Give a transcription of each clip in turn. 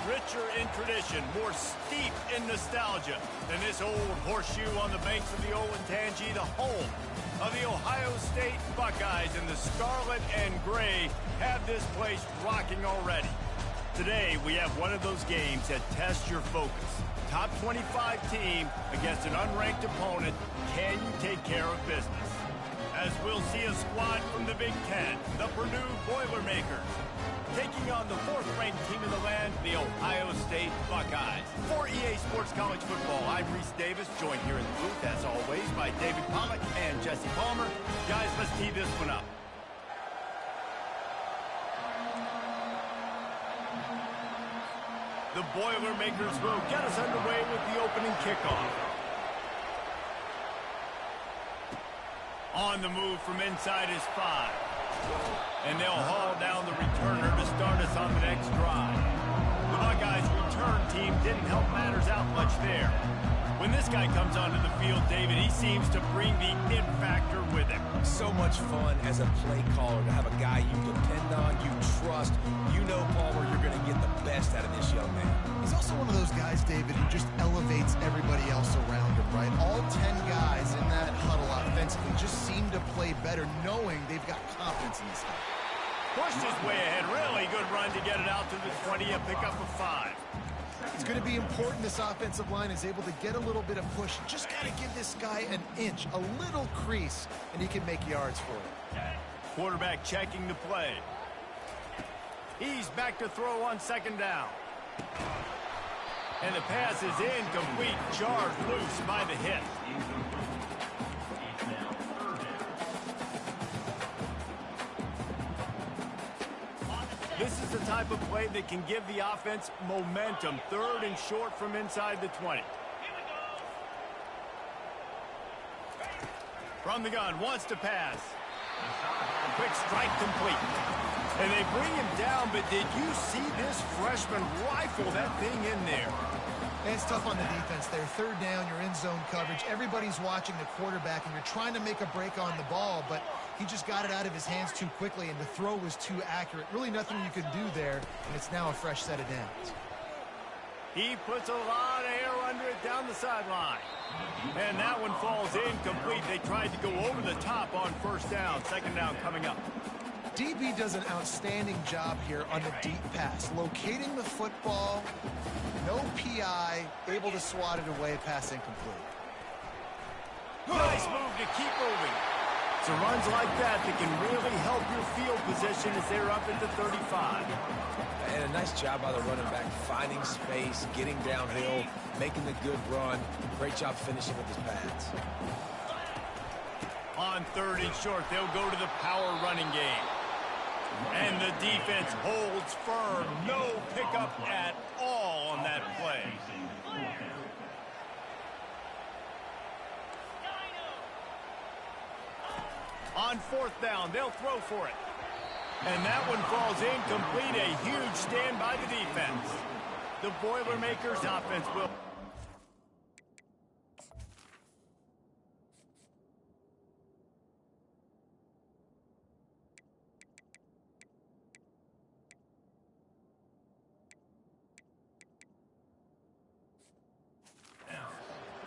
richer in tradition, more steep in nostalgia than this old horseshoe on the banks of the Olentangy, the home of the Ohio State Buckeyes. And the scarlet and gray have this place rocking already. Today, we have one of those games that tests your focus. Top 25 team against an unranked opponent. Can you take care of business? As we'll see a squad from the Big Ten, the Purdue Boilermakers, taking on the fourth-ranked team in the land, the Ohio State Buckeyes. For EA Sports College Football, I'm Reese Davis, joined here in the booth, as always, by David Pollack and Jesse Palmer. Guys, let's tee this one up. The Boilermakers will get us underway with the opening kickoff. On the move from inside is 5. And they'll haul down the returner to start us on the next drive. The Buckeyes' return team didn't help matters out much there. When this guy comes onto the field, David, he seems to bring the it factor with him. So much fun as a play caller to have a guy you depend on, you trust. You know, Palmer, you're going to get the best out of this young man. He's also one of those guys, David, who just elevates everybody else around him, right? All 10 guys in that huddle offensively just seem to play better knowing they've got confidence in this guy. Pushed his way ahead. Really good run to get it out to the 20, a pickup of 5. It's going to be important this offensive line is able to get a little bit of push. Just got to give this guy an inch, a little crease, and he can make yards for it. Quarterback checking the play. He's back to throw on second down. And the pass is incomplete, jarred loose by the hit. This is the type of play that can give the offense momentum. Third and short from inside the 20. From the gun, wants to pass. Quick strike complete. And they bring him down, but did you see this freshman rifle that thing in there? And it's tough on the defense there. Third down, you're in zone coverage. Everybody's watching the quarterback, and you're trying to make a break on the ball, but he just got it out of his hands too quickly, and the throw was too accurate. Really nothing you could do there, and it's now a fresh set of downs. He puts a lot of air under it down the sideline. And that one falls incomplete. They tried to go over the top on first down. Second down coming up. DB does an outstanding job here on the deep pass. Locating the football, no PI, able to swat it away, pass incomplete. Nice move to keep moving. So runs like that can really help your field position as they're up at the 35. And a nice job by the running back, finding space, getting downhill, making the good run. Great job finishing with his pads. On third and short, they'll go to the power running game. And the defense holds firm. No pickup at all on that play. On fourth down, they'll throw for it. And that one falls incomplete. A huge stand by the defense. The Boilermakers offense will...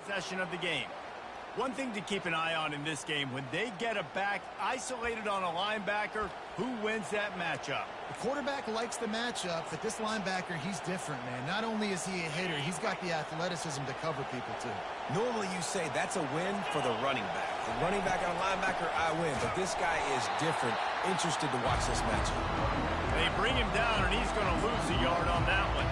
Possession of the game. One thing to keep an eye on in this game, when they get a back isolated on a linebacker, who wins that matchup? The quarterback likes the matchup, but this linebacker, he's different, man. Not only is he a hitter, he's got the athleticism to cover people, too. Normally you say that's a win for the running back. The running back and a linebacker, I win. But this guy is different. Interested to watch this matchup. They bring him down, and he's going to lose a yard on that one.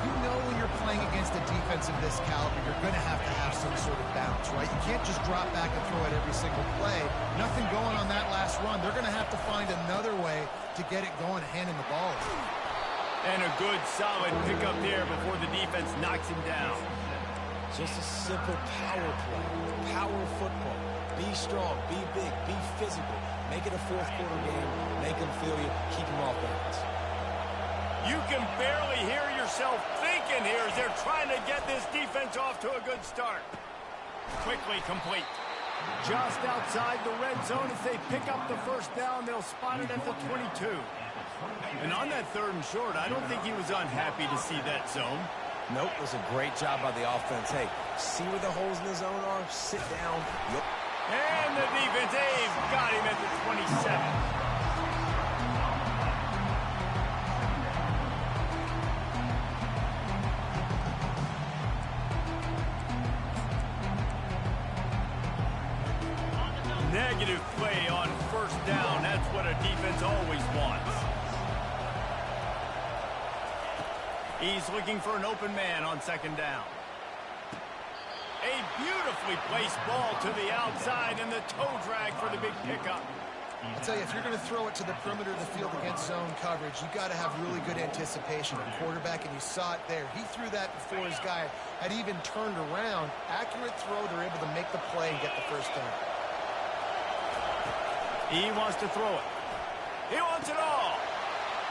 You know when you're playing against a defense of this caliber, you're going to have some sort of bounce, right? You can't just drop back and throw it every single play. Nothing going on that last run. They're going to have to find another way to get it going, handing the ball. And a good, solid pickup there before the defense knocks him down. Just a simple power play. Power football. Be strong, be big, be physical. Make it a fourth quarter game. Make them feel you. Keep them off balance. You can barely hear yourself thinking here as they're trying to get this defense off to a good start. Quickly complete. Just outside the red zone. If they pick up the first down, they'll spot it at the 22. And on that 3rd and short, I don't think he was unhappy to see that zone. Nope, it was a great job by the offense. Hey, see where the holes in the zone are? Sit down. Yep. And the defense, they've got him at the 27. Negative play on 1st down. That's what a defense always wants. He's looking for an open man on 2nd down. A beautifully placed ball to the outside and the toe drag for the big pickup. I tell you, if you're going to throw it to the perimeter of the field against zone coverage, you've got to have really good anticipation. A quarterback, and you saw it there. He threw that before his guy had even turned around. Accurate throw, they're able to make the play and get the 1st down. He wants to throw it. He wants it all.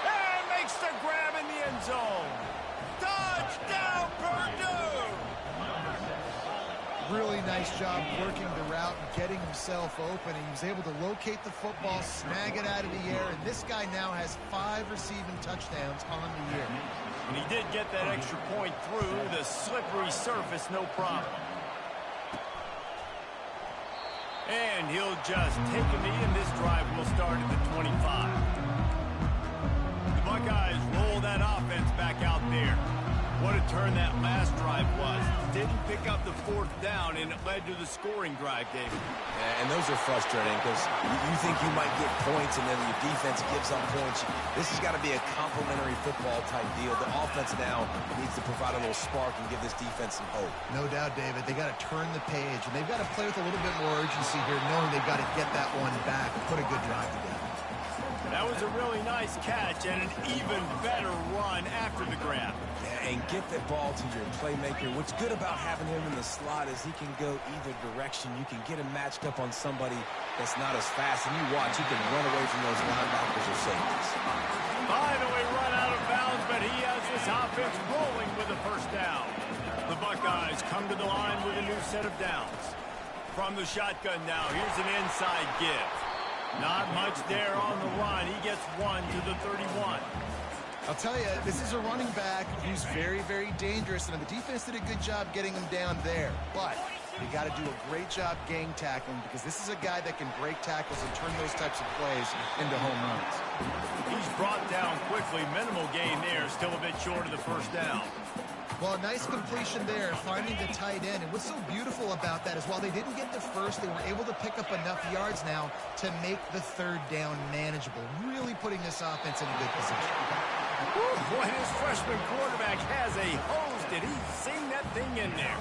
And makes the grab in the end zone. Touchdown, Purdue! Really nice job working the route and getting himself open. He was able to locate the football, snag it out of the air, and this guy now has 5 receiving touchdowns on the year. And he did get that extra point through the slippery surface, no problem. And he'll just take a knee, and this drive will start at the 25. The Buckeyes roll that offense back out there. What a turn that last drive was. Didn't pick up the 4th down, and it led to the scoring drive, David. Yeah, and those are frustrating because you think you might get points, and then your defense gives up points. This has got to be a complementary football type deal. The offense now needs to provide a little spark and give this defense some hope. No doubt, David. They got to turn the page, and they've got to play with a little bit more urgency here, knowing they've got to get that one back and put a good drive together. That was a really nice catch and an even better run after the grab. Yeah, and get the ball to your playmaker. What's good about having him in the slot is he can go either direction. You can get him matched up on somebody that's not as fast, and you watch, he can run away from those linebackers or safeties. Finally run out of bounds, but he has this offense rolling with a 1st down. The Buckeyes come to the line with a new set of downs. From the shotgun now, here's an inside give. Not much there on the run. He gets 1 to the 31. I'll tell you, this is a running back who's very, very dangerous, and the defense did a good job getting him down there. But you got to do a great job gang tackling because this is a guy that can break tackles and turn those types of plays into home runs. He's brought down quickly. Minimal gain there. Still a bit short of the 1st down. Well, nice completion there, finding the tight end. And what's so beautiful about that is while they didn't get the 1st, they were able to pick up enough yards now to make the 3rd down manageable, really putting this offense in a good position. Boy, this freshman quarterback has a hose. Did he sing that thing in there?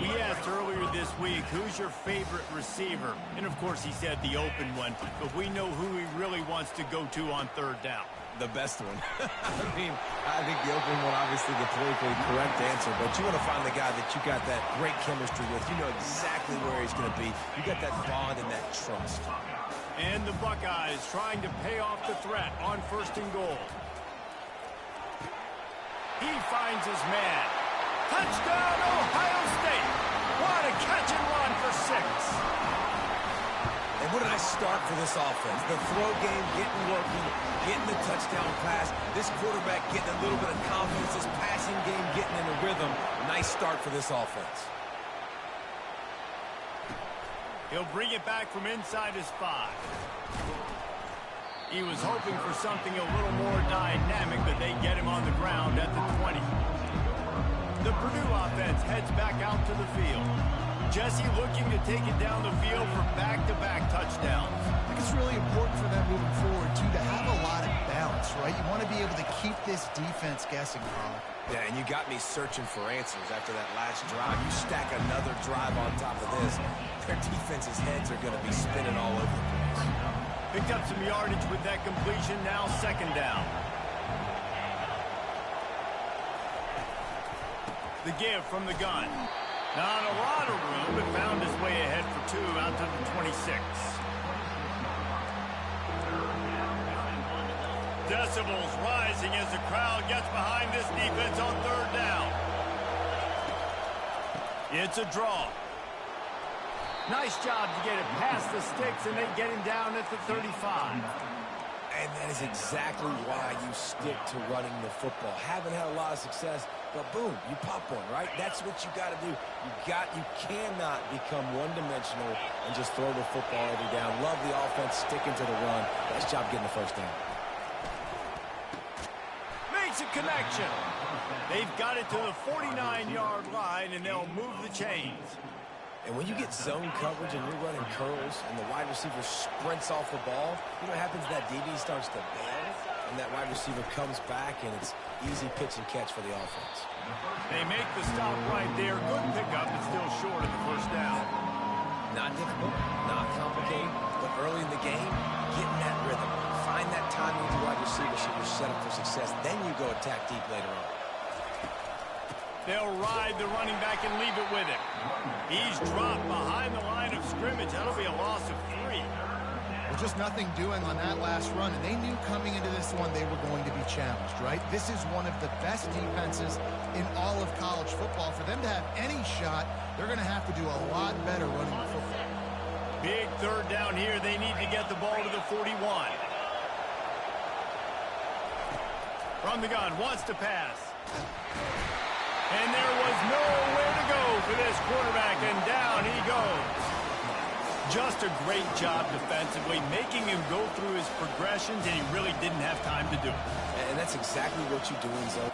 We asked earlier this week, who's your favorite receiver? And, of course, he said the open one. But we know who he really wants to go to on 3rd down. The best one. I mean, I think the open one, obviously the politically correct answer, but you want to find the guy that you got that great chemistry with. You know exactly where he's going to be. You got that bond and that trust. And the Buckeyes trying to pay off the threat on 1st and goal. He finds his man. Touchdown, Ohio State. What a catch and run for 6. And what a nice start for this offense. The throw game getting working, getting the touchdown pass. This quarterback getting a little bit of confidence. This passing game getting in a rhythm. Nice start for this offense. He'll bring it back from inside his 5. He was hoping for something a little more dynamic, but they get him on the ground at the 20. The Purdue offense heads back out to the field. Jesse looking to take it down the field for back-to-back touchdowns. I think it's really important for them moving forward, too, to have a lot of balance, right? You want to be able to keep this defense guessing, Carl. Yeah, and you got me searching for answers after that last drive. You stack another drive on top of this, their defense's heads are going to be spinning all over the place. Picked up some yardage with that completion, now 2nd down. The give from the gun. Not a lot of room, but found his way ahead for 2 out to the 26. Decibels rising as the crowd gets behind this defense on 3rd down. It's a draw. Nice job to get it past the sticks and then get him down at the 35. And that is exactly why you stick to running the football. Haven't had a lot of success, but boom, you pop one, right? That's what you got to do. You cannot become one-dimensional and just throw the football every down. Love the offense, sticking to the run. Nice job getting the first down. Makes a connection. They've got it to the 49-yard line, and they'll move the chains. And when you get zone coverage and you're running curls and the wide receiver sprints off the ball, you know what happens? That DB starts to bail, and that wide receiver comes back, and it's easy pitch and catch for the offense. They make the stop right there. Good pickup, but still short of the first down. Not difficult, not complicated, but early in the game, getting that rhythm. Find that timing with the wide receiver so you're set up for success. Then you go attack deep later on. They'll ride the running back and leave it with him. He's dropped behind the line of scrimmage. That'll be a loss of 3. Well, just nothing doing on that last run, and they knew coming into this one they were going to be challenged, right? This is one of the best defenses in all of college football. For them to have any shot, they're going to have to do a lot better running the football. Big third down here. They need to get the ball to the 41. From the gun, wants to pass. And there was nowhere to go for this quarterback, and down he goes. Just a great job defensively, making him go through his progressions, and he really didn't have time to do it. And that's exactly what you do in zone.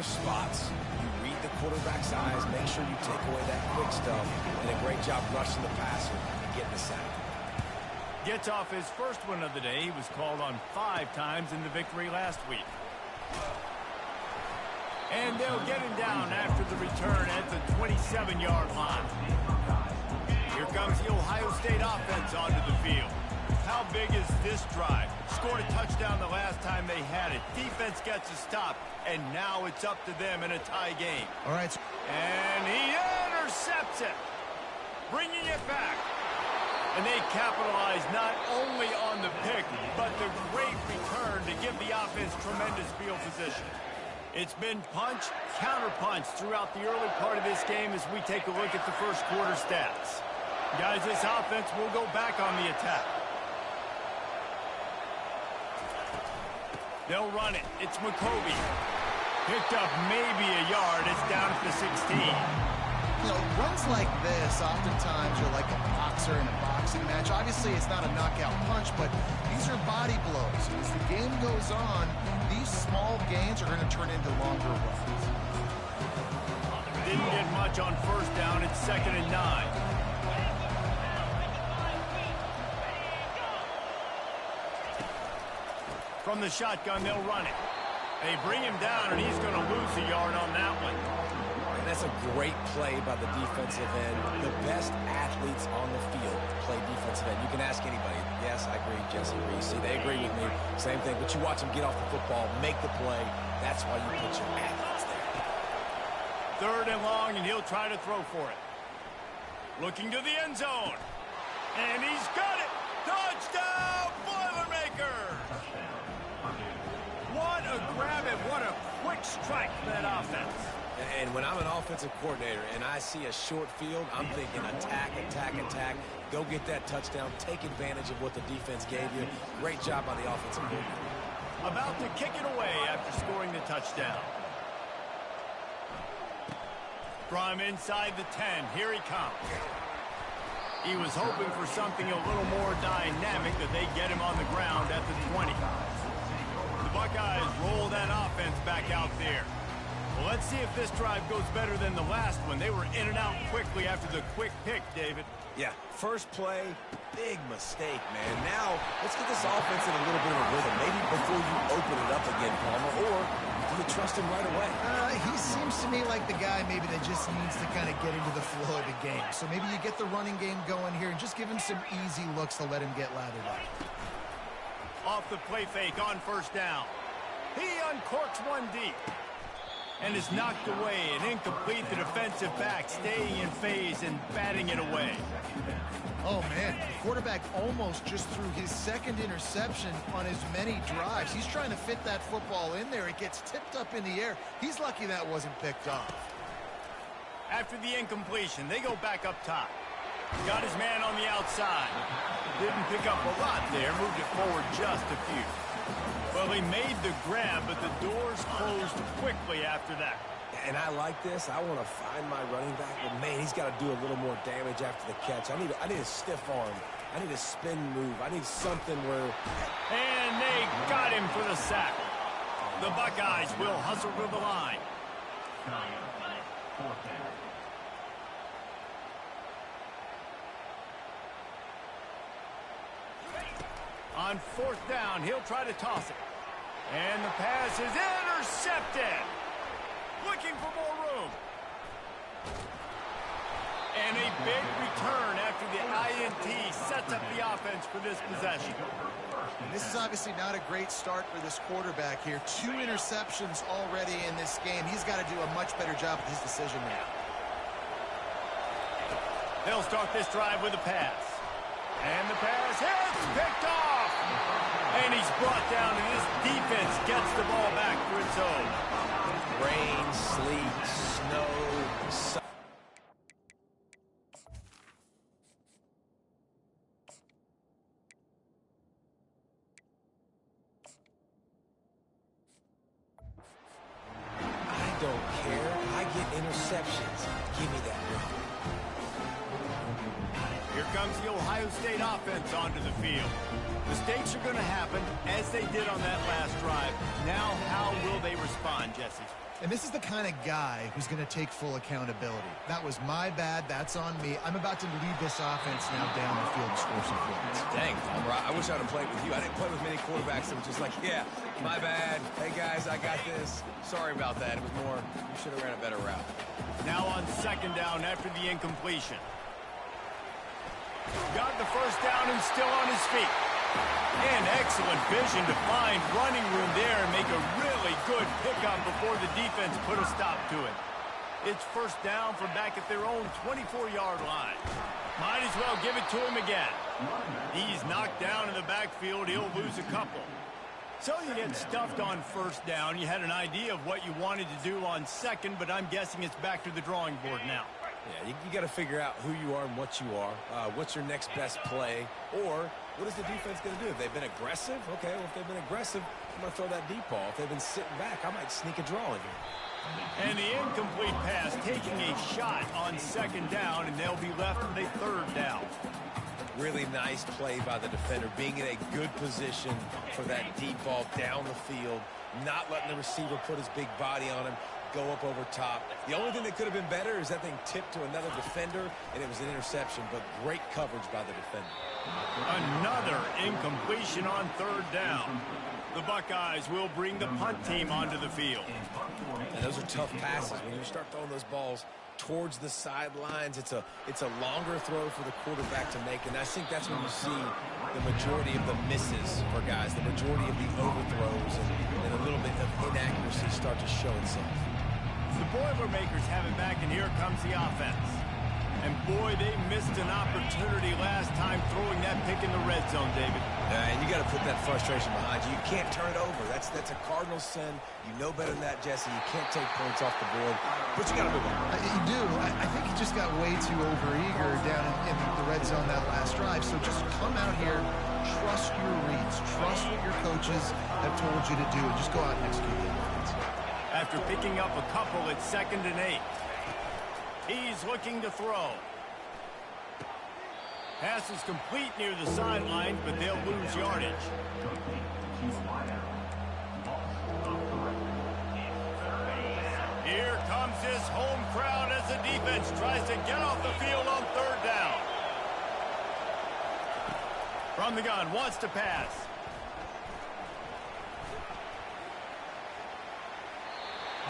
their spots. You read the quarterback's eyes, make sure you take away that quick stuff, and a great job rushing the passer and getting the sack. Gets off his first one of the day. He was called on 5 times in the victory last week. And they'll get him down after the return at the 27-yard line. Here comes the Ohio State offense onto the field. How big is this drive? Scored a touchdown the last time they had it. Defense gets a stop, and now it's up to them in a tie game. All right. And he intercepts it, bringing it back. And they capitalize not only on the pick, but the great return to give the offense tremendous field position. It's been punch, counter-punch throughout the early part of this game as we take a look at the first quarter stats. Guys, this offense will go back on the attack. They'll run it. It's McCovey. Picked up maybe a yard. It's down at the 16. You know, runs like this oftentimes are like a boxer in a boxing match. Obviously, it's not a knockout punch, but these are body blows. As the game goes on, these small gains are going to turn into longer runs. Didn't get much on first down. It's 2nd and 9. From the shotgun, they'll run it. They bring him down, and he's going to lose a yard on that one. And that's a great play by the defensive end. The best athletes on the field play defensive end. You can ask anybody. Yes, I agree, Jesse Reese. They agree with me. Same thing. But you watch them get off the football, make the play. That's why you put your athletes there. 3rd and long, and he'll try to throw for it. Looking to the end zone. And he's got it. Touchdown, Boilermakers! What a grab and what a quick strike for that offense. And when I'm an offensive coordinator and I see a short field, I'm thinking attack, attack, attack. Go get that touchdown. Take advantage of what the defense gave you. Great job by the offensive coordinator. About to kick it away after scoring the touchdown. From inside the 10, here he comes. He was hoping for something a little more dynamic, that they get him on the ground at the 20. The Buckeyes roll that offense back out there. Well, let's see if this drive goes better than the last one. They were in and out quickly after the quick pick, David. Yeah, first play, big mistake, man. Now, let's get this offense in a little bit of a rhythm. Maybe before you open it up again, Palmer, or do you trust him right away? He seems to me like the guy maybe that just needs to kind of get into the flow of the game. So maybe you get the running game going here and just give him some easy looks to let him get lathered up. Off the play fake on first down. He uncorks one deep. And is knocked away and incomplete. The defensive back staying in phase and batting it away. Oh, man. The quarterback almost just threw his 2nd interception on as many drives. He's trying to fit that football in there. It gets tipped up in the air. He's lucky that wasn't picked off. After the incompletion, they go back up top. Got his man on the outside. Didn't pick up a lot there. Moved it forward just a few. Well, he made the grab, but the doors closed quickly after that. And I like this. I want to find my running back, but man, he's got to do a little more damage after the catch. I need a stiff arm. I need a spin move. I need something where... And they got him for the sack. The Buckeyes will hustle to the line. On 4th down, he'll try to toss it. And the pass is intercepted. Looking for more room. And a big return after the INT sets up the offense for this possession. This is obviously not a great start for this quarterback here. 2 interceptions already in this game. He's got to do a much better job with his decision now. They'll start this drive with a pass. And the pass hits, picked off. And he's brought down, and this defense gets the ball back for its own. Rain, sleet, snow, sun. I don't care. I get interceptions. Give me that ring. Here comes the Ohio State offense onto the field. Mistakes are going to happen, as they did on that last drive. Now, how will they respond, Jesse? And this is the kind of guy who's going to take full accountability. That was my bad. That's on me. I'm about to lead this offense now down the field and score some points. Dang, I wish I'd have played with you. I didn't play with many quarterbacks that were just like, yeah, my bad. Hey, guys, I got this. Sorry about that. It was more, you should have ran a better route. Now on second down after the incompletion. Got the first down and still on his feet. And excellent vision to find running room there and make a really good pickup before the defense put a stop to it. It's first down from back at their own 24-yard line. Might as well give it to him again. He's knocked down in the backfield. He'll lose a couple. So you get stuffed on first down. You had an idea of what you wanted to do on second, but I'm guessing it's back to the drawing board now. Yeah, you got to figure out who you are and what you are. What's your next best play? Or what is the defense going to do? If they've been aggressive, okay, well, if they've been aggressive, I'm going to throw that deep ball. If they've been sitting back, I might sneak a draw in here. And the incomplete pass taking a shot on second down, and they'll be left with a third down. Really nice play by the defender, being in a good position for that deep ball down the field, not letting the receiver put his big body on him, go up over top. The only thing that could have been better is that thing tipped to another defender, and it was an interception, but great coverage by the defender. Another incompletion on third down. The Buckeyes will bring the punt team onto the field. And those are tough passes. When you start throwing those balls towards the sidelines, it's a longer throw for the quarterback to make, and I think that's when you see the majority of the misses for guys, the majority of the overthrows, and a little bit of inaccuracy start to show itself. The Boilermakers have it back, and here comes the offense. And boy, they missed an opportunity last time throwing that pick in the red zone, David. And you got to put that frustration behind you. You can't turn it over. That's a cardinal sin. You know better than that, Jesse. You can't take points off the board, but you got to move on. You do. I think he just got way too overeager down in the red zone that last drive. So just come out here, trust your reads, trust what your coaches have told you to do, and just go out and execute the offense. After picking up a couple at 2nd and 8. He's looking to throw. Pass is complete near the sideline, but they'll lose yardage. Here comes his home crowd as the defense tries to get off the field on third down. From the gun, wants to pass.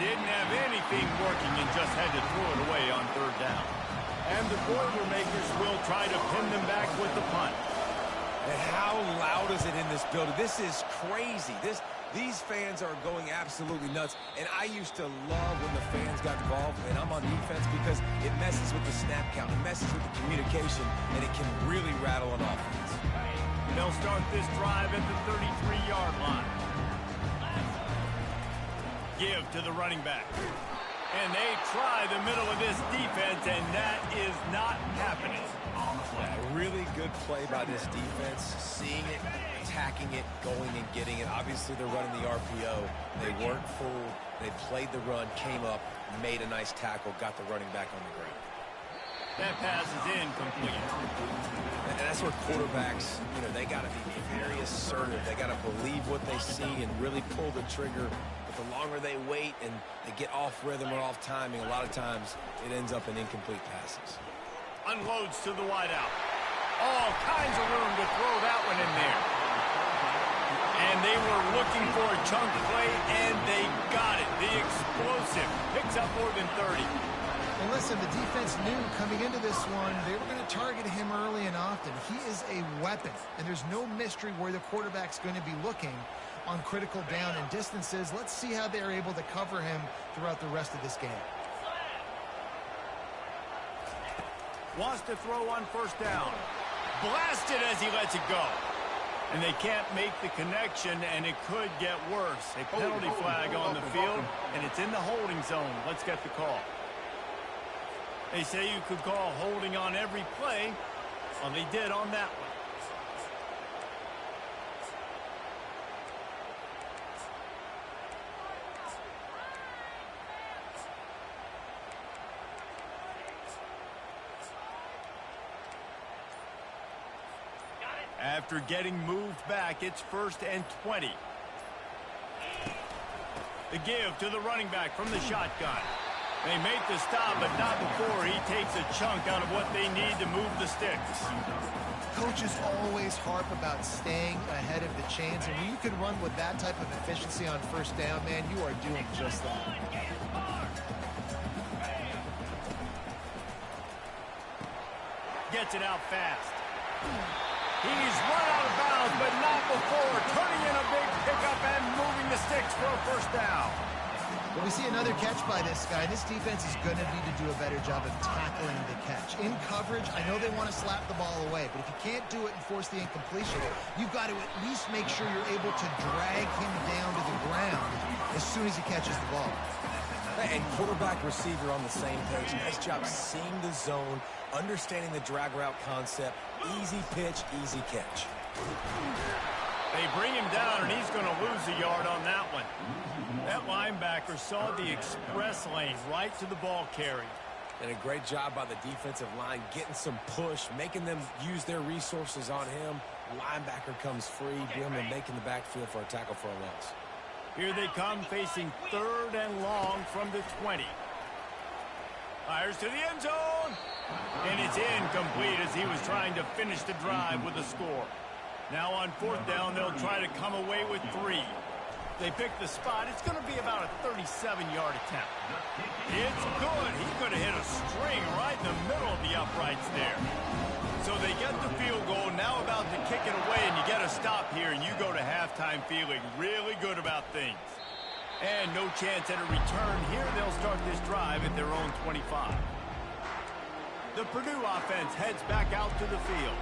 Didn't have anything working and just had to throw it away on third down. And the Boilermakers will try to pin them back with the punt. And how loud is it in this building? This is crazy. These fans are going absolutely nuts. And I used to love when the fans got involved, and I'm on defense, because it messes with the snap count. It messes with the communication, and it can really rattle an offense. They'll start this drive at the 33-yard line. Give to the running back. And they try the middle of this defense, and that is not happening. Yeah, really good play by this defense, seeing it, attacking it, going and getting it. Obviously, they're running the RPO. They weren't fooled. They played the run, came up, made a nice tackle, got the running back on the ground. That pass is incomplete. And that's where quarterbacks, they got to be very assertive. They got to believe what they see and really pull the trigger. But the longer they wait and they get off rhythm or off timing, a lot of times it ends up in incomplete passes. Unloads to the wideout. All kinds of room to throw that one in there. And they were looking for a chunk play, and they got it. The explosive picks up more than 30. And listen, the defense knew coming into this one, they were going to target him early and often. He is a weapon, and there's no mystery where the quarterback's going to be looking on critical down and distances. Let's see how they're able to cover him throughout the rest of this game. Wants to throw on first down. Blasted as he lets it go. And they can't make the connection, and it could get worse. A penalty flag on the field, and it's in the holding zone. Let's get the call. They say you could call holding on every play. Well, they did on that one. After getting moved back, it's 1st and 20. The give to the running back from the shotgun. They make the stop, but not before he takes a chunk out of what they need to move the sticks. Coaches always harp about staying ahead of the chains, and when you can run with that type of efficiency on first down, man, you are doing just that. Gets it out fast. He's run out of bounds, but not before turning in a big pickup and moving the sticks for a first down. Well, we see another catch by this guy. This defense is going to need to do a better job of tackling the catch. In coverage, I know they want to slap the ball away, but if you can't do it and force the incompletion, you've got to at least make sure you're able to drag him down to the ground as soon as he catches the ball. And quarterback, receiver on the same page. Nice job seeing the zone, understanding the drag route concept. Easy pitch, easy catch. They bring him down, and he's going to lose a yard on that one. That linebacker saw the express lane right to the ball carry. And a great job by the defensive line, getting some push, making them use their resources on him. Linebacker comes free, giving him making the backfield for a tackle for a loss. Here they come, facing 3rd and long from the 20. Fires to the end zone. And it's incomplete as he was trying to finish the drive with a score. Now on 4th down, they'll try to come away with 3. They pick the spot. It's going to be about a 37-yard attempt. It's good. He could have hit a string right in the middle of the uprights there. So they get the field goal, now about to kick it away, and you get a stop here, and you go to halftime feeling really good about things. And no chance at a return here. They'll start this drive at their own 25. The Purdue offense heads back out to the field.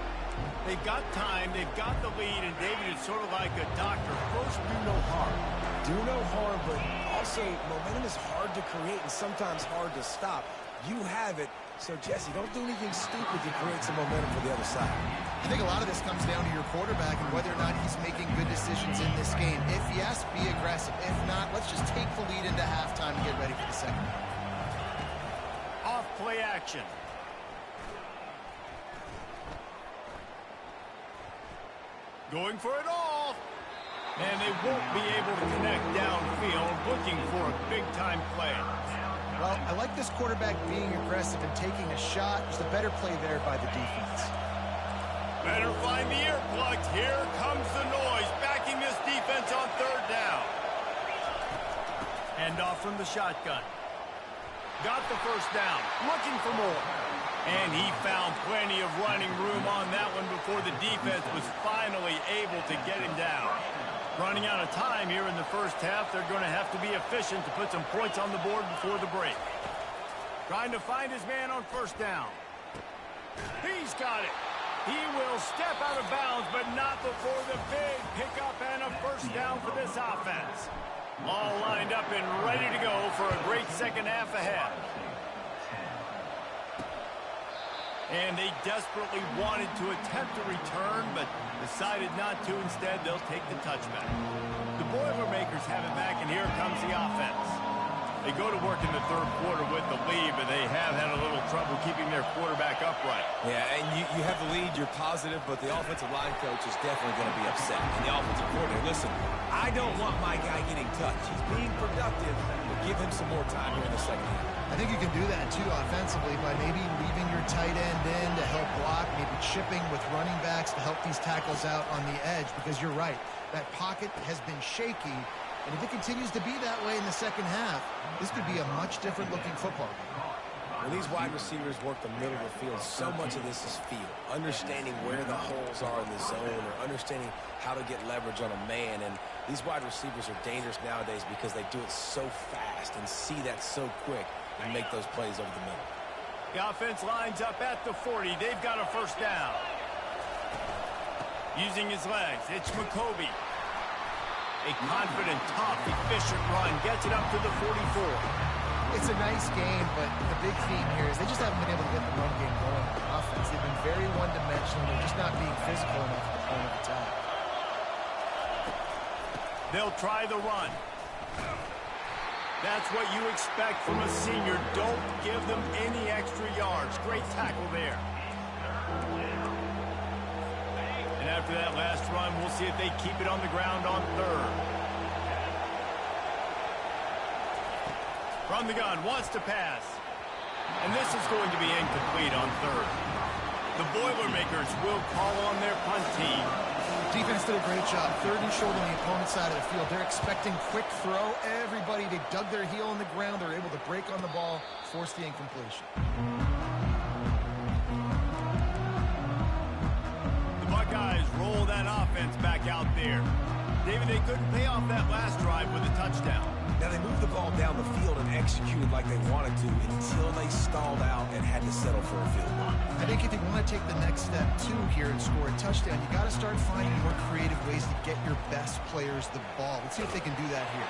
They've got time, they've got the lead, and David, it's sort of like a doctor. First, do no harm. Do no harm, but also momentum is hard to create and sometimes hard to stop. You have it, so Jesse, don't do anything stupid to create some momentum for the other side. I think a lot of this comes down to your quarterback and whether or not he's making good decisions in this game. If yes, be aggressive. If not, let's just take the lead into halftime and get ready for the second. Off play action. Going for it all. And they won't be able to connect downfield, looking for a big-time play. Well, I like this quarterback being aggressive and taking a shot. There's a better play there by the defense. Better find the earplugs. Here comes the noise, backing this defense on 3rd down. Hand off from the shotgun. Got the first down, looking for more. And he found plenty of running room on that one before the defense was finally able to get him down. Running out of time here in the first half, they're going to have to be efficient to put some points on the board before the break. Trying to find his man on 1st down. He's got it. He will step out of bounds, but not before the big pickup and a 1st down for this offense. All lined up and ready to go for a great second half ahead. And they desperately wanted to attempt a return, but decided not to. Instead, they'll take the touchback. The Boilermakers have it back, and here comes the offense. They go to work in the 3rd quarter with the lead, but they have had a little trouble keeping their quarterback upright. Yeah, and you have the lead, you're positive, but the offensive line coach is definitely going to be upset. And the offensive coordinator, listen, I don't want my guy getting touched. He's being productive, but give him some more time here in the second half. I think you can do that, too, offensively, by maybe leaving your tight end in to help block, maybe chipping with running backs to help these tackles out on the edge, because you're right. That pocket has been shaky, and if it continues to be that way in the second half, this could be a much different-looking football game. When these wide receivers work the middle of the field, so much of this is feel. Understanding where the holes are in the zone or understanding how to get leverage on a man. And these wide receivers are dangerous nowadays because they do it so fast and see that so quick and make those plays over the middle. The offense lines up at the 40. They've got a 1st down. Using his legs, it's McCoby. A confident, tough, efficient run. Gets it up to the 44. It's a nice game, but the big theme here is they just haven't been able to get the run game going on offense. They've been very one-dimensional. They're just not being physical enough at the point of attack. They'll try the run. That's what you expect from a senior. Don't give them any extra yards. Great tackle there. And after that last run, we'll see if they keep it on the ground on 3rd. From the gun, wants to pass. And this is going to be incomplete on third. The Boilermakers will call on their punt team. Defense did a great job. Third and short on the opponent's side of the field. They're expecting quick throw. Everybody, they dug their heel on the ground. They're able to break on the ball, force the incompletion. The Buckeyes roll that offense back out there. David, they couldn't pay off that last drive with a touchdown. Now, they moved the ball down the field and executed like they wanted to until they stalled out and had to settle for a field goal. I think if you want to take the next step, too, here and score a touchdown, you got to start finding more creative ways to get your best players the ball. Let's see if they can do that here.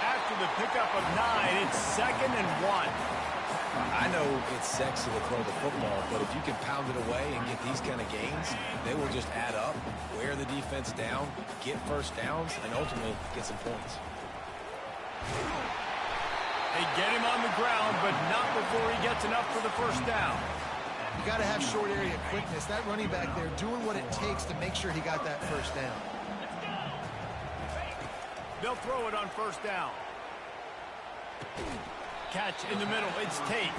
After the pickup of 9, it's 2nd and 1. I know it's sexy to throw the football, but if you can pound it away and get these kind of gains, they will just add up, wear the defense down, get first downs, and ultimately get some points. They get him on the ground, but not before he gets enough for the first down. You got to have short area quickness. That running back there doing what it takes to make sure he got that first down. They'll throw it on first down. Catch in the middle. It's Tate.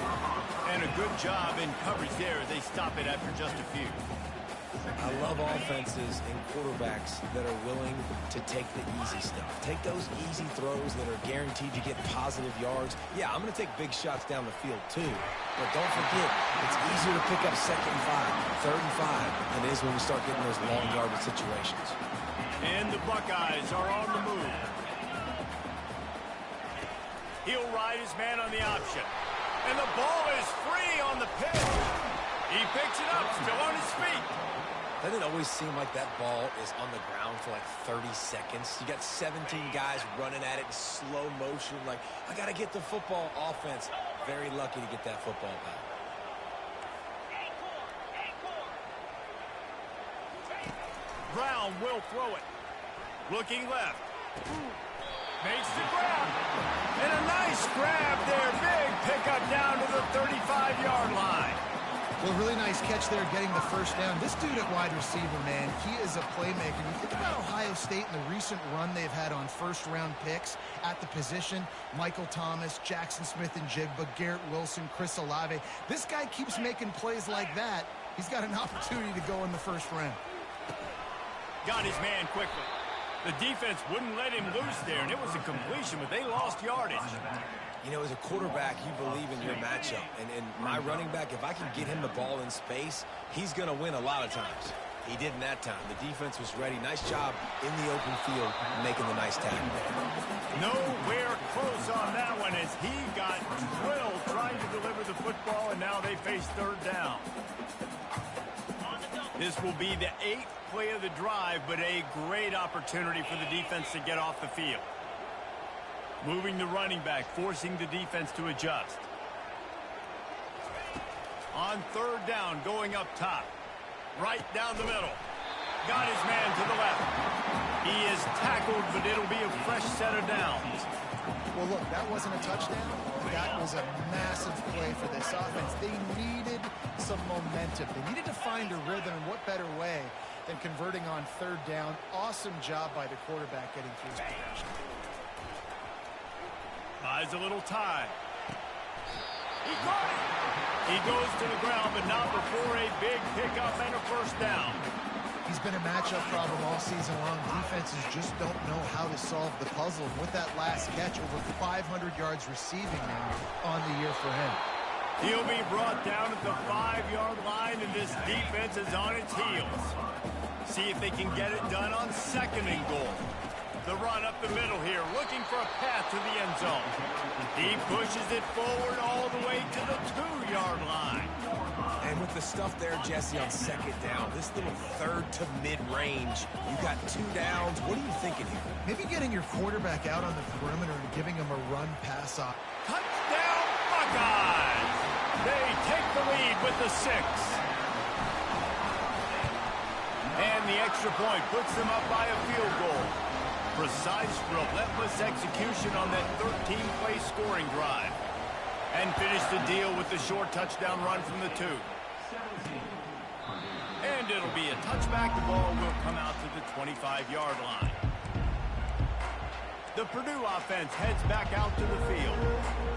And a good job in coverage there. They stop it after just a few. I love offenses and quarterbacks that are willing to take the easy stuff. Take those easy throws that are guaranteed to get positive yards. Yeah, I'm going to take big shots down the field too. But don't forget, it's easier to pick up 2nd and 5, 3rd and 5 than it is when we start getting those long yardage situations. And the Buckeyes are on the move. He'll ride his man on the option. And the ball is free on the pitch. He picks it up, still on his feet. Doesn't it always seem like that ball is on the ground for like 30 seconds? You got 17 guys running at it in slow motion. Like, I got to get the football. Offense, very lucky to get that football back. Brown will throw it. Looking left. Makes the grab. And a nice grab there. Big pickup down to the 35-yard line. Well, really nice catch there getting the first down. This dude at wide receiver, man, he is a playmaker. You think about Ohio State and the recent run they've had on first-round picks at the position. Michael Thomas, Jackson Smith-Njigba, Garrett Wilson, Chris Olave. This guy keeps making plays like that. He's got an opportunity to go in the first round. Got his man quickly. The defense wouldn't let him loose there, and it was a completion, but they lost yardage. You know, as a quarterback, you believe in your matchup. And my running back, if I can get him the ball in space, he's going to win a lot of times. He did in that time. The defense was ready. Nice job in the open field making the nice tackle. Nowhere close on that one as he got drilled trying to deliver the football, and now they face third down. This will be the 8th play of the drive, but a great opportunity for the defense to get off the field. Moving the running back, forcing the defense to adjust. On third down, going up top. Right down the middle. Got his man to the left. He is tackled, but it'll be a fresh set of downs. Well, look, that wasn't a touchdown. That was a massive play for this offense. They needed some momentum. They needed to find a rhythm, and what better way than converting on third down. Awesome job by the quarterback getting through his progression. Buys a little time. He got it. He goes to the ground, but not before a big pickup and a first down. He's been a matchup problem all season long. Defenses just don't know how to solve the puzzle. And with that last catch, over 500 yards receiving now on the year for him. He'll be brought down at the 5-yard line, and this defense is on its heels. See if they can get it done on 2nd and goal. The run up the middle here, looking for a path to the end zone. He pushes it forward all the way to the 2-yard line. And with the stuff there, Jesse, on 2nd down, this little third to mid-range, you got 2 downs. What are you thinking here? Maybe getting your quarterback out on the perimeter and giving him a run-pass off. Touchdown, Buckeyes! They take the lead with the 6. And the extra point puts them up by a field goal. Precise, relentless execution on that 13-play scoring drive. And finish the deal with the short touchdown run from the 2. And it'll be a touchback. The ball will come out to the 25-yard line. The Purdue offense heads back out to the field.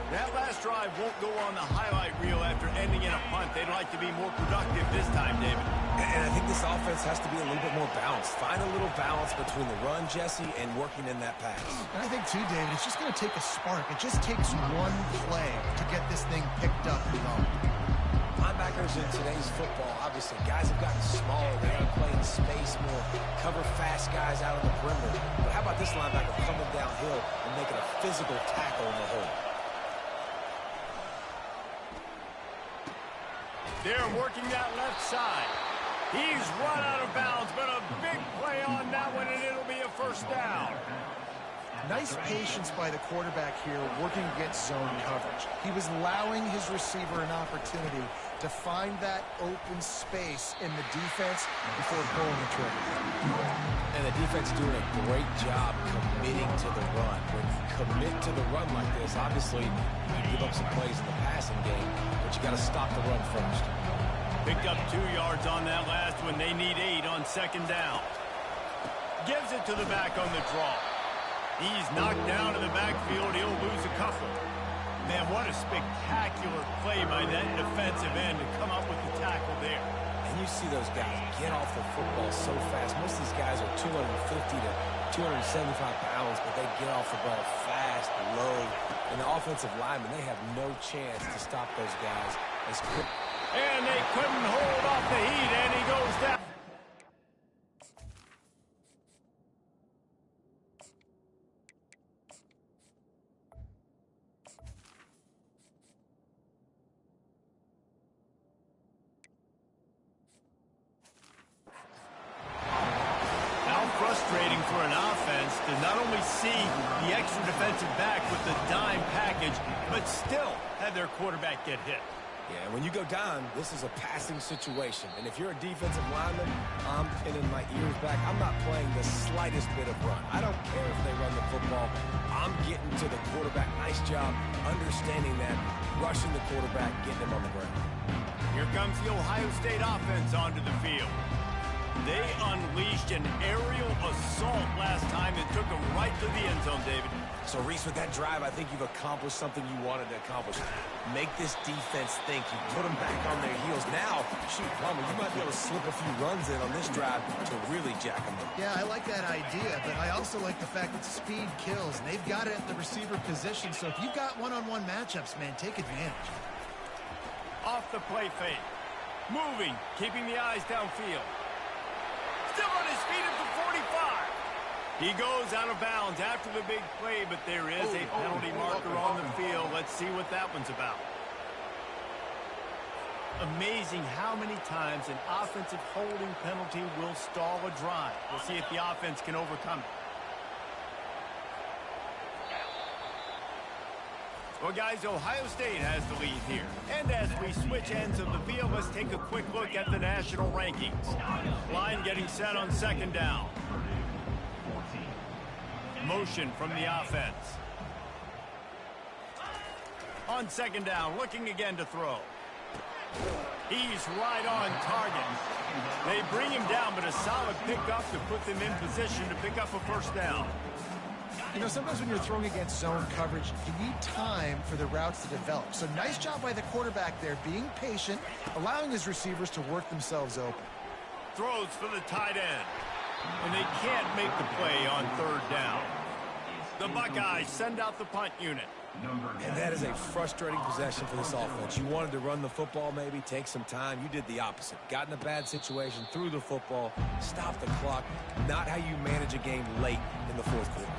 That last drive won't go on the highlight reel after ending in a punt. They'd like to be more productive this time, David. And I think this offense has to be a little bit more balanced. Find a little balance between the run, Jesse, and working in that pass. And I think, too, David, it's just going to take a spark. It just takes one play to get this thing picked up and going. Linebackers in today's football, obviously, guys have gotten smaller. They got to play in space more, cover fast guys out of the perimeter. But how about this linebacker coming downhill and making a physical tackle in the hole? They're working that left side. He's run out of bounds, but a big play on that one, and it'll be a first down. Nice patience by the quarterback here working against zone coverage. He was allowing his receiver an opportunity to find that open space in the defense before pulling the trigger. And the defense doing a great job committing to the run. When you commit to the run like this, obviously you give up some plays in the passing game, but you got to stop the run first. Picked up 2 yards on that last one. They need 8 on second down. Gives it to the back on the draw. He's knocked down in the backfield. He'll lose a couple. Man, what a spectacular play by that defensive end to come up with the tackle there. And you see those guys get off the football so fast. Most of these guys are 250 to 275 pounds, but they get off the ball fast, low. And the offensive linemen, they have no chance to stop those guys as quick. And they couldn't hold off the heat, and he goes down. Frustrating for an offense to not only see the extra defensive back with the dime package, but still have their quarterback get hit. Yeah, when you go down, this is a passing situation. And if you're a defensive lineman, I'm pinning my ears back. I'm not playing the slightest bit of run. I don't care if they run the football. I'm getting to the quarterback. Nice job understanding that, rushing the quarterback, getting him on the ground. Here comes the Ohio State offense onto the field. They unleashed an aerial assault last time and took them right to the end zone, David. So, Reese, with that drive, I think you've accomplished something you wanted to accomplish. Make this defense think. You put them back on their heels. Now, shoot, Plummer, you might be able to slip a few runs in on this drive to really jack them up. Yeah, I like that idea, but I also like the fact that speed kills. And they've got it at the receiver position, so if you've got one-on-one matchups, man, take advantage. Off the play fake. Moving, keeping the eyes downfield. Still on his feet at the 45. He goes out of bounds after the big play, but there is a penalty marker on the field. Let's see what that one's about. Amazing how many times an offensive holding penalty will stall a drive. We'll see if the offense can overcome it. Well, guys, Ohio State has the lead here. And as we switch ends of the field, let's take a quick look at the national rankings. Line getting set on second down. Motion from the offense. On second down, looking again to throw. He's right on target. They bring him down, but a solid pickup to put them in position to pick up a first down. You know, sometimes when you're throwing against zone coverage, you need time for the routes to develop. So nice job by the quarterback there, being patient, allowing his receivers to work themselves open. Throws for the tight end. And they can't make the play on third down. The Buckeyes send out the punt unit. And that is a frustrating possession for this offense. You wanted to run the football, maybe take some time. You did the opposite. Got in a bad situation, threw the football, stopped the clock. Not how you manage a game late in the fourth quarter.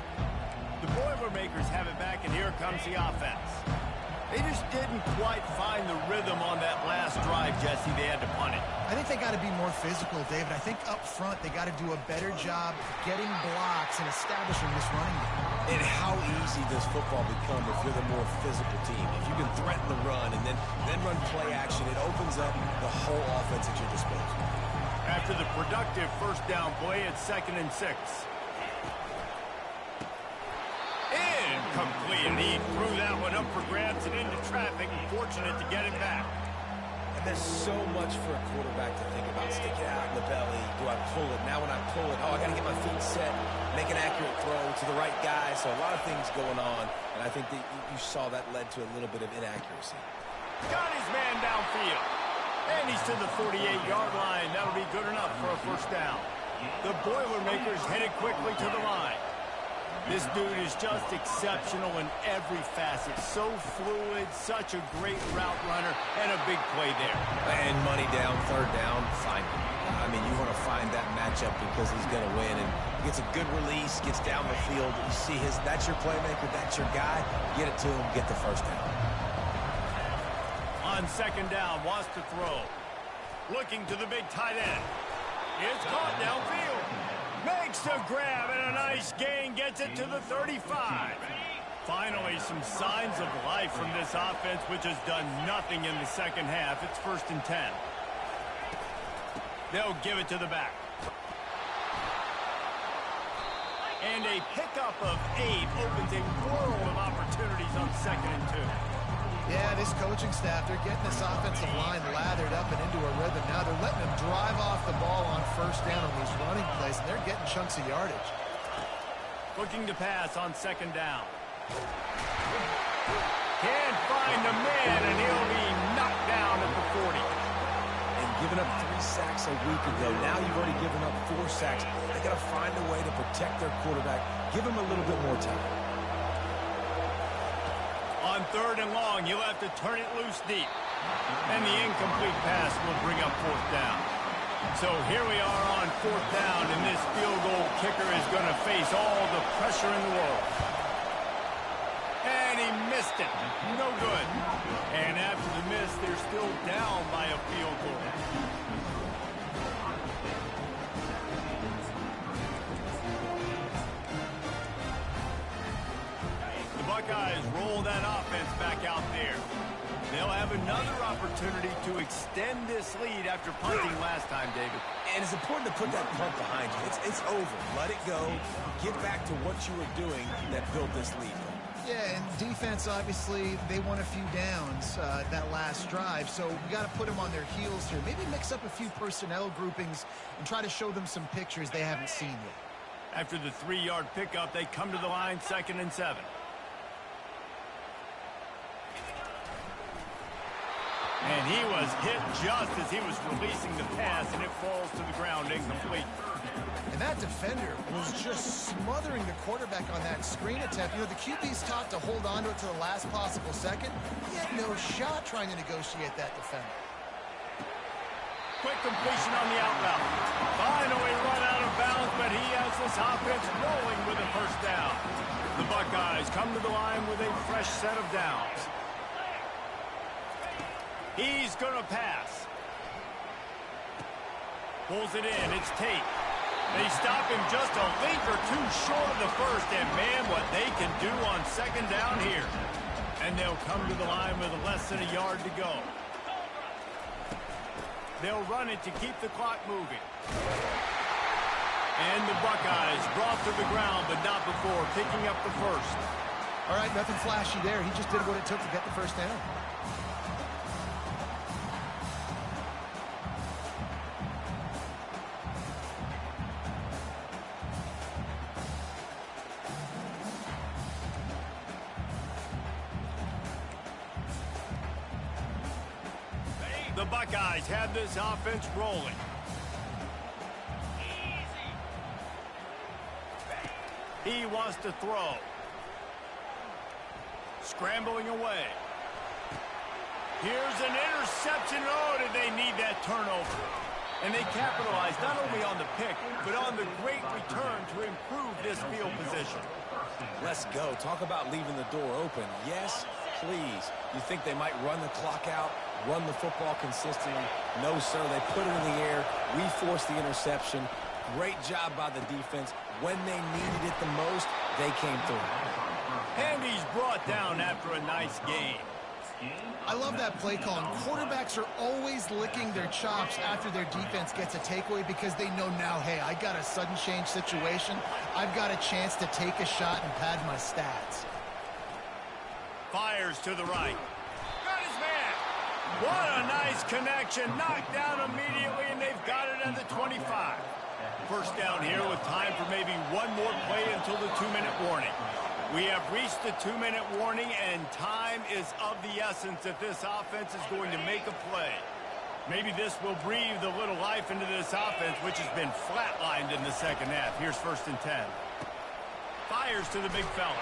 The Boilermakers have it back, and here comes the offense. They just didn't quite find the rhythm on that last drive, Jesse. They had to punt it. I think they got to be more physical, David. I think up front they got to do a better job getting blocks and establishing this running game. And how easy does football become if you're the more physical team? If you can threaten the run and then run play action, it opens up the whole offense at your disposal. After the productive first down play, it's 2nd and 6. Incomplete. He threw that one up for grabs and into traffic. Fortunate to get it back. And there's so much for a quarterback to think about. Stick it out in the belly. Do I pull it? Now when I pull it, I got to get my feet set, make an accurate throw to the right guy. So a lot of things going on, and I think that you saw that led to a little bit of inaccuracy. Got his man downfield. And he's to the 48-yard line. That'll be good enough for a first down. The Boilermakers headed quickly to the line. This dude is just exceptional in every facet. So fluid, such a great route runner, and a big play there. And money down, third down, find him. I mean, you want to find that matchup because he's going to win. And gets a good release, gets down the field. You see that's your playmaker, that's your guy. Get it to him, get the first down. On second down, wants to throw. Looking to the big tight end. It's caught downfield. Makes the grab and a nice gain. Gets it to the 35. Finally, some signs of life from this offense, which has done nothing in the second half. It's 1st and 10. They'll give it to the back. And a pickup of 8 opens a world of opportunities on 2nd and 2. Yeah, this coaching staff, they're getting this offensive line lathered up and into a rhythm. Now they're letting them drive off the ball on first down on these running plays, and they're getting chunks of yardage. Looking to pass on 2nd down. Can't find the man, and he'll be knocked down at the 40. And giving up 3 sacks a week ago, now you've already given up 4 sacks. They got to find a way to protect their quarterback. Give him a little bit more time. On 3rd and long, you'll have to turn it loose deep. And the incomplete pass will bring up 4th down. So here we are on 4th down, and this field goal kicker is going to face all the pressure in the world. And he missed it. No good. And after the miss, they're still down by a field goal. Buckeyes roll that offense back out there. They'll have another opportunity to extend this lead after punting last time, David. And it's important to put that punt behind you. It's over. Let it go. Get back to what you were doing that built this lead. Yeah, and defense, obviously, they won a few downs that last drive, so we got to put them on their heels here. Maybe mix up a few personnel groupings and try to show them some pictures they haven't seen yet. After the 3-yard pickup, they come to the line 2nd and 7. And he was hit just as he was releasing the pass, and it falls to the ground incomplete. And that defender was just smothering the quarterback on that screen attempt. You know, the QB's taught to hold on to it to the last possible second. He had no shot trying to negotiate that defender. Quick completion on the out route. Finally run out of bounds, but he has this offense rolling with a first down. The Buckeyes come to the line with a fresh set of downs. He's going to pass. Pulls it in. It's Tate. They stop him just a length or two short of the first, and man, what they can do on 2nd down here. And they'll come to the line with less than a yard to go. They'll run it to keep the clock moving. And the Buckeyes brought to the ground, but not before picking up the first. All right, nothing flashy there. He just did what it took to get the first down. The Buckeyes have this offense rolling. He wants to throw. Scrambling away. Here's an interception. Oh, did they need that turnover? And they capitalized not only on the pick, but on the great return to improve this field position. Let's go. Talk about leaving the door open. Yes, please. You think they might run the clock out, run the football consistently? No, sir. They put it in the air. We forced the interception. Great job by the defense. When they needed it the most, they came through. And he's brought down after a nice game. I love that play call. And quarterbacks are always licking their chops after their defense gets a takeaway because they know now, hey, I got a sudden change situation. I've got a chance to take a shot and pad my stats. Fires to the right. Got his man. What a nice connection. Knocked down immediately, and they've got it at the 25. First down here with time for maybe one more play until the 2-minute warning. We have reached the 2-minute warning, and time is of the essence if this offense is going to make a play. Maybe this will breathe a little life into this offense, which has been flatlined in the second half. Here's 1st and 10. Fires to the big fella.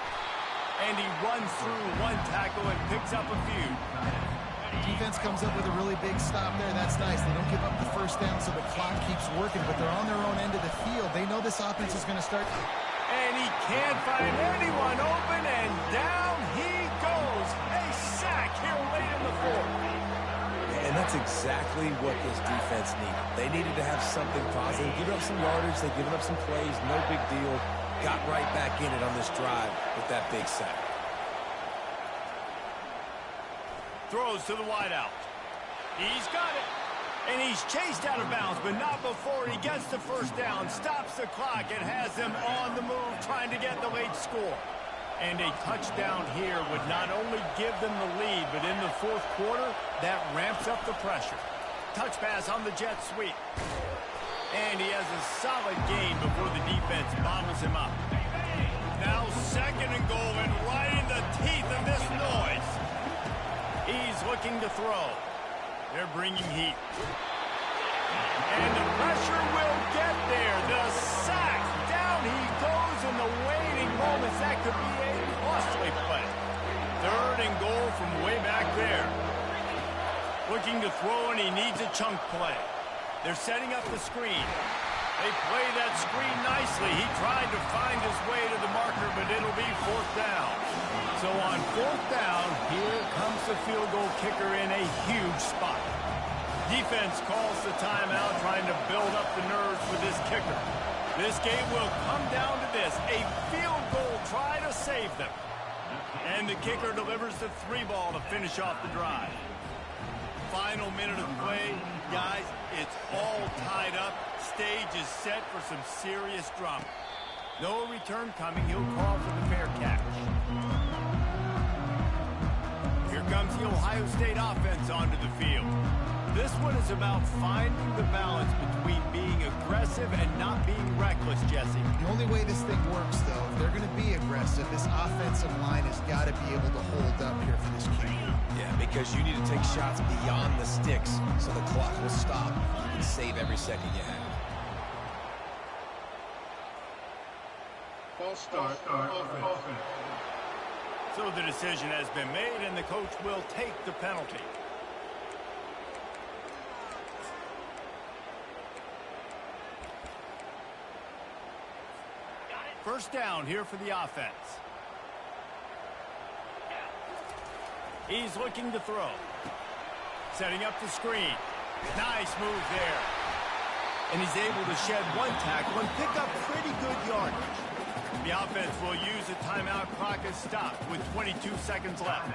And he runs through one tackle and picks up a few. Defense comes up with a really big stop there. That's nice. They don't give up the first down, so the clock keeps working, but they're on their own end of the field. They know this offense is going to start. And he can't find anyone open, and down he goes. A sack here late in the 4th. And that's exactly what this defense needed. They needed to have something positive. Giving up some yardage, they've given up some plays, no big deal. Got right back in it on this drive with that big sack. Throws to the wideout. He's got it. And he's chased out of bounds, but not before he gets the first down, stops the clock, and has them on the move trying to get the late score. And a touchdown here would not only give them the lead, but in the 4th quarter, that ramps up the pressure. Touch pass on the jet sweep. And he has a solid gain before the defense bottles him up. Now 2nd and goal, and right in the teeth of this noise. He's looking to throw. They're bringing heat. And the pressure will get there. The sack. Down he goes in the waiting moments. That could be a costly play. 3rd and goal from way back there. Looking to throw, and he needs a chunk play. They're setting up the screen. They play that screen nicely. He tried to find his way to the marker, but it'll be 4th down. So on 4th down, here comes the field goal kicker in a huge spot. Defense calls the timeout, trying to build up the nerves for this kicker. This game will come down to this, a field goal try to save them. And the kicker delivers the 3-ball to finish off the drive. Final minute of play, guys, it's all tied up. Stage is set for some serious drama. No return coming. He'll call for the fair catch. Here comes the Ohio State offense onto the field. This one is about finding the balance between being aggressive and not being reckless, Jesse. The only way this thing works, though, if they're going to be aggressive, this offensive line has got to be able to hold up here for this QB. Yeah, because you need to take shots beyond the sticks so the clock will stop. You can save every second you have. False start, offense. So the decision has been made, and the coach will take the penalty. First down here for the offense. He's looking to throw. Setting up the screen. Nice move there. And he's able to shed one tackle and pick up pretty good yardage. The offense will use a timeout. Clock is stopped with 22 seconds left.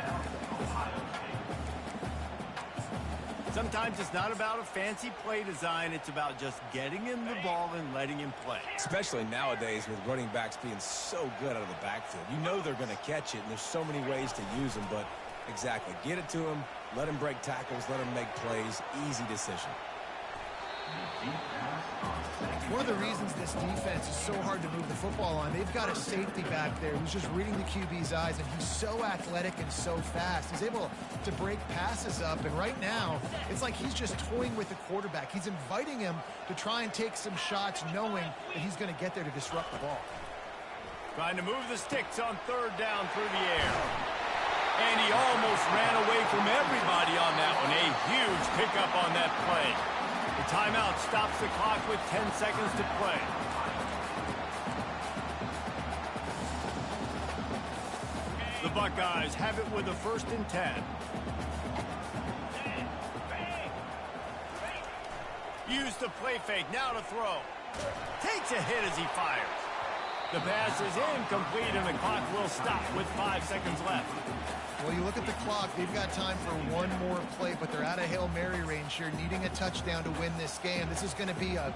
Sometimes it's not about a fancy play design. It's about just getting him the ball and letting him play. Especially nowadays with running backs being so good out of the backfield. You know they're going to catch it, and there's so many ways to use them. But exactly, get it to him, let him break tackles, let him make plays. Easy decision. One of the reasons this defense is so hard to move the football on, they've got a safety back there who's just reading the QB's eyes, and he's so athletic and so fast. He's able to break passes up, and right now, it's like he's just toying with the quarterback. He's inviting him to try and take some shots, knowing that he's going to get there to disrupt the ball. Trying to move the sticks on 3rd down through the air. And he almost ran away from everybody on that one. A huge pickup on that play. The timeout stops the clock with 10 seconds to play. The Buckeyes have it with a 1st and 10. Use the play fake, now to throw. Takes a hit as he fires. The pass is incomplete, and the clock will stop with 5 seconds left. Well, you look at the clock, they've got time for one more play, but they're out of Hail Mary range here, needing a touchdown to win this game. This is going to be a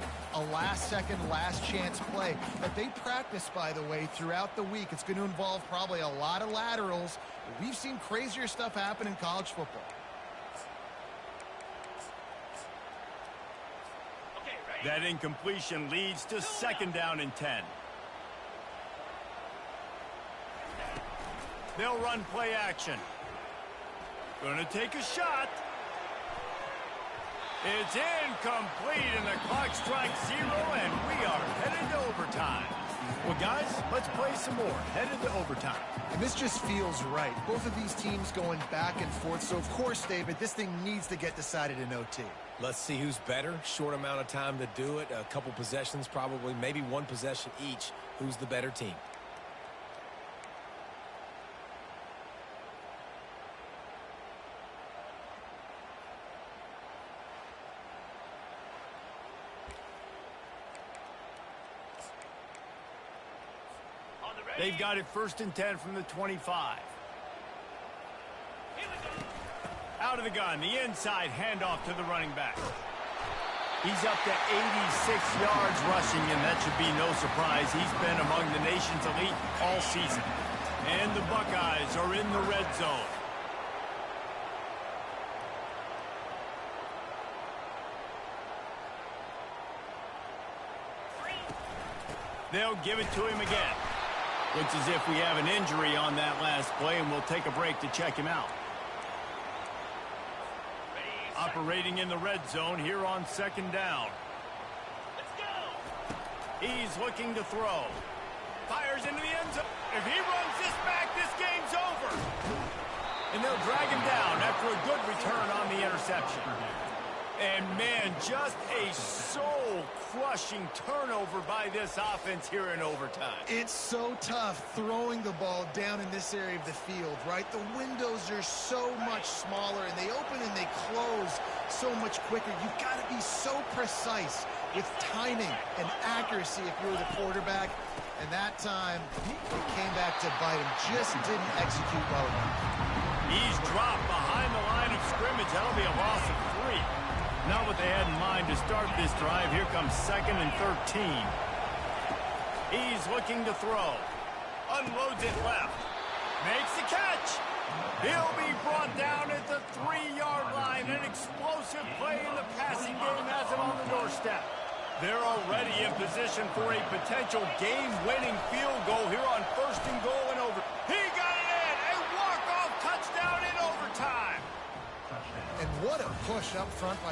last-second, last-chance play that they practice, by the way, throughout the week. It's going to involve probably a lot of laterals. We've seen crazier stuff happen in college football. That incompletion leads to 2nd down and 10. They'll run play action. Gonna take a shot. It's incomplete, and the clock strikes 0, and we are headed to overtime. Well, guys, let's play some more. Headed to overtime. And this just feels right. Both of these teams going back and forth. So, of course, David, this thing needs to get decided in OT. Let's see who's better. Short amount of time to do it. A couple possessions probably. Maybe one possession each. Who's the better team? They've got it 1st and 10 from the 25. Out of the gun, the inside handoff to the running back. He's up to 86 yards rushing, and that should be no surprise. He's been among the nation's elite all season. And the Buckeyes are in the red zone. They'll give it to him again. Looks as if we have an injury on that last play, and we'll take a break to check him out. Operating in the red zone here on 2nd down. Let's go. He's looking to throw. Fires into the end zone. If he runs this back, this game's over. And they'll drag him down after a good return on the interception. And, man, just a soul-crushing turnover by this offense here in overtime. It's so tough throwing the ball down in this area of the field, right? The windows are so much smaller, and they open and they close so much quicker. You've got to be so precise with timing and accuracy if you're the quarterback. And that time, it came back to bite him. Just didn't execute well enough. He's dropped behind the line of scrimmage. That'll be a loss of 3. Not what they had in mind to start this drive. Here comes 2nd and 13. He's looking to throw. Unloads it left. Makes the catch. He'll be brought down at the 3-yard line. An explosive play in the passing game has him on the doorstep. They're already in position for a potential game-winning field goal here on 1st and goal and over. He got it in. A walk-off touchdown in overtime. And what a push up front by